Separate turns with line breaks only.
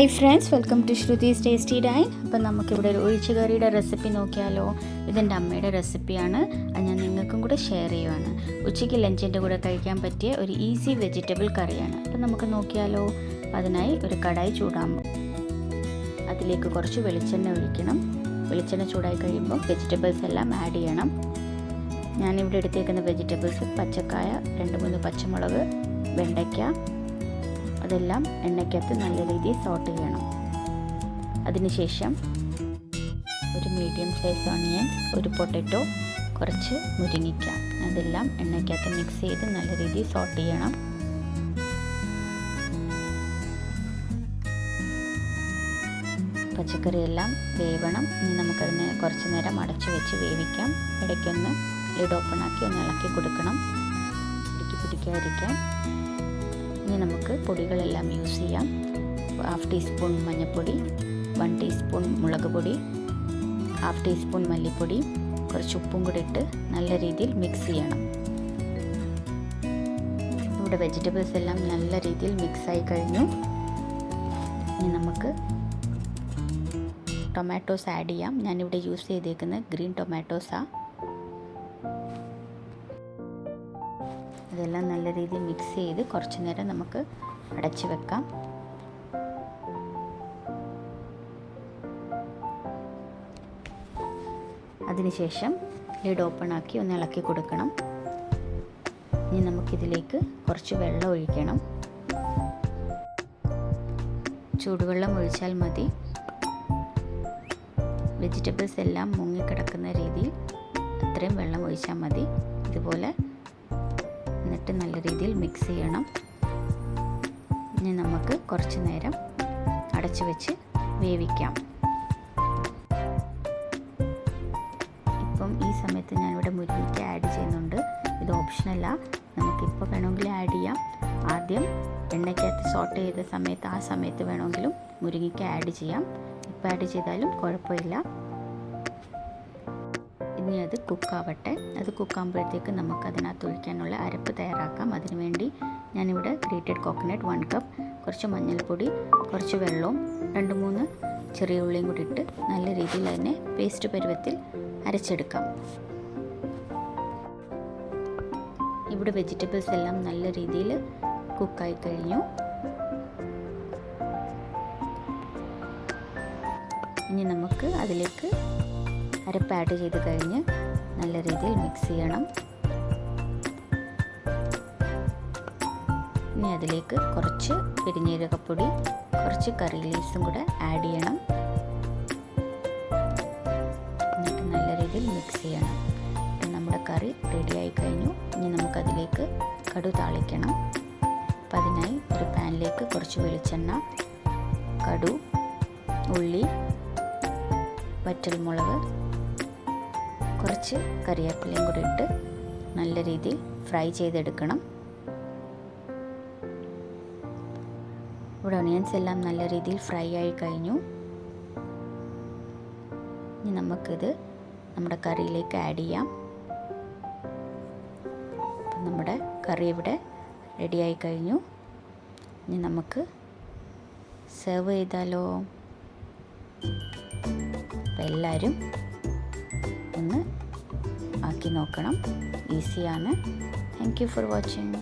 Hi friends, welcome to Shruthi's tasty dine. Appam നമുക്കിവിടെ ഒരു ഒഴിച്ചുകറിയുടെ recipe നോക്കിയാലോ. ഇതെൻ്റെ അമ്മയുടെ റെസിപ്പിയാണ്, അത് ഞാൻ നിങ്ങൾക്കും കൂടെ ഷെയർ ചെയ്യുവാണ്. ഉച്ചയ്ക്ക് ലഞ്ചിൻ്റെ കൂടെ കഴിക്കാൻ പറ്റിയ ഒരു ഈസി വെജിറ്റബിൾ കറിയാണ്. അപ്പം നമുക്ക് നോക്കിയാലോ. അതിനായി ഒരു കടായി ചൂടാകുമ്പോൾ അതിലേക്ക് കുറച്ച് വെളിച്ചെണ്ണ ഒഴിക്കണം. വെളിച്ചെണ്ണ ചൂടായി കഴിയുമ്പോൾ വെജിറ്റബിൾസ് എല്ലാം ആഡ് ചെയ്യണം. ഞാനിവിടെ എടുത്തേക്കുന്ന വെജിറ്റബിൾസ് പച്ചക്കായ, 2-3 പച്ചമുളക്, വെണ്ടയ്ക്ക, അതെല്ലാം എണ്ണയ്ക്കകത്ത് നല്ല രീതിയിൽ സോട്ട് ചെയ്യണം. അതിനുശേഷം ഒരു മീഡിയം സൈസ് ഓണിയൻ, ഒരു പൊട്ടറ്റോ, കുറച്ച് മുരിങ്ങയ്ക്ക, അതെല്ലാം എണ്ണയ്ക്കകത്ത് മിക്സ് ചെയ്ത് നല്ല രീതിയിൽ സോട്ട് ചെയ്യണം. പച്ചക്കറിയെല്ലാം വേവണം. ഇനി നമുക്കതിനെ കുറച്ച് നേരം അടച്ചു വെച്ച് വേവിക്കാം. ഇടയ്ക്കൊന്ന് ലിഡ് ഓപ്പൺ ആക്കി ഒന്ന് ഇളക്കി കൊടുക്കണം, പിടിക്കാതിരിക്കാൻ. ഇനി നമുക്ക് പൊടികളെല്ലാം യൂസ് ചെയ്യാം. 1/2 ടീസ്പൂൺ മഞ്ഞൾപ്പൊടി, 1 ടീസ്പൂൺ മുളക് പൊടി, 1/2 ടീസ്പൂൺ മല്ലിപ്പൊടി, കുറച്ച് ഉപ്പും കൂടി ഇട്ട് നല്ല രീതിയിൽ മിക്സ് ചെയ്യണം. ഇവിടെ വെജിറ്റബിൾസ് എല്ലാം നല്ല രീതിയിൽ മിക്സായി കഴിഞ്ഞു. ഇനി നമുക്ക് ടൊമാറ്റോസ് ആഡ് ചെയ്യാം. ഞാനിവിടെ യൂസ് ചെയ്തേക്കുന്നത് ഗ്രീൻ ടൊമാറ്റോസാണ്. ഇതെല്ലാം നല്ല രീതിയിൽ മിക്സ് ചെയ്ത് കുറച്ച് നേരം നമുക്ക് അടച്ചു വെക്കാം. അതിനുശേഷം ലിഡ് ഓപ്പൺ ആക്കി ഒന്ന് ഇളക്കി കൊടുക്കണം. ഇനി നമുക്കിതിലേക്ക് കുറച്ച് വെള്ളം ഒഴിക്കണം. ചൂടുവെള്ളം ഒഴിച്ചാൽ മതി. വെജിറ്റബിൾസ് എല്ലാം മുങ്ങിക്കിടക്കുന്ന രീതിയിൽ അത്രയും വെള്ളം ഒഴിച്ചാൽ മതി. ഇതുപോലെ എന്നിട്ട് നല്ല രീതിയിൽ മിക്സ് ചെയ്യണം. ഇനി നമുക്ക് കുറച്ച് നേരം അടച്ചു വെച്ച് വേവിക്കാം. ഇപ്പം ഈ സമയത്ത് ഞാനിവിടെ മുരിങ്ങയ്ക്ക ആഡ് ചെയ്യുന്നുണ്ട്. ഇത് ഓപ്ഷനല്ല, നമുക്കിപ്പോൾ വേണമെങ്കിൽ ആഡ് ചെയ്യാം. ആദ്യം എണ്ണയ്ക്കകത്ത് സോട്ട് ചെയ്ത സമയത്ത് ആ സമയത്ത് വേണമെങ്കിലും മുരിങ്ങയ്ക്ക ആഡ് ചെയ്യാം. ഇപ്പോൾ ആഡ് ചെയ്താലും കുഴപ്പമില്ല. ഇനി അത് കുക്കാവട്ടെ. അത് കുക്കാകുമ്പോഴത്തേക്ക് നമുക്ക് അതിനകത്ത് ഒഴിക്കാനുള്ള അരപ്പ് തയ്യാറാക്കാം. അതിനുവേണ്ടി ഞാനിവിടെ ഗ്രേറ്റഡ് കോക്കനട്ട് 1 കപ്പ്, കുറച്ച് മഞ്ഞൾപ്പൊടി, കുറച്ച് വെള്ളവും 2-3 ചെറിയ ഉള്ളിയും കൂടി ഇട്ട് നല്ല രീതിയിൽ അതിനെ പേസ്റ്റ് പരുവത്തിൽ അരച്ചെടുക്കാം. ഇവിടെ വെജിറ്റബിൾസ് എല്ലാം നല്ല രീതിയിൽ കുക്കായി കഴിഞ്ഞു. ഇനി നമുക്ക് അതിലേക്ക് അരപ്പ് ആഡ് ചെയ്ത് കഴിഞ്ഞ് നല്ല രീതിയിൽ മിക്സ് ചെയ്യണം. ഇനി അതിലേക്ക് കുറച്ച് പെരിഞ്ജീരകപ്പൊടി, കുറച്ച് കറി ലീവ്സും കൂടെ ആഡ് ചെയ്യണം. എന്നിട്ട് നല്ല രീതിയിൽ മിക്സ് ചെയ്യണം. നമ്മുടെ കറി റെഡിയായി കഴിഞ്ഞു. ഇനി നമുക്കതിലേക്ക് കടു താളിക്കണം. അപ്പം അതിനായി ഒരു പാനിലേക്ക് കുറച്ച് വെളിച്ചെണ്ണ, കടു, ഉള്ളി, വറ്റൽമുളക്, കുറച്ച് കറിവേപ്പിലയും കൂടി ഇട്ട് നല്ല രീതിയിൽ ഫ്രൈ ചെയ്തെടുക്കണം. ഇവിടെ ഓണിയൻസ് എല്ലാം നല്ല രീതിയിൽ ഫ്രൈ ആയി കഴിഞ്ഞു. ഇനി നമുക്കിത് നമ്മുടെ കറിയിലേക്ക് ആഡ് ചെയ്യാം. അപ്പം നമ്മുടെ കറി ഇവിടെ റെഡിയായി കഴിഞ്ഞു. ഇനി നമുക്ക് സെർവ് ചെയ്താലോ. അപ്പം എല്ലാവരും ഒന്ന് ആക്കി നോക്കണം. ഈസിയാണ്. Thank you for watching.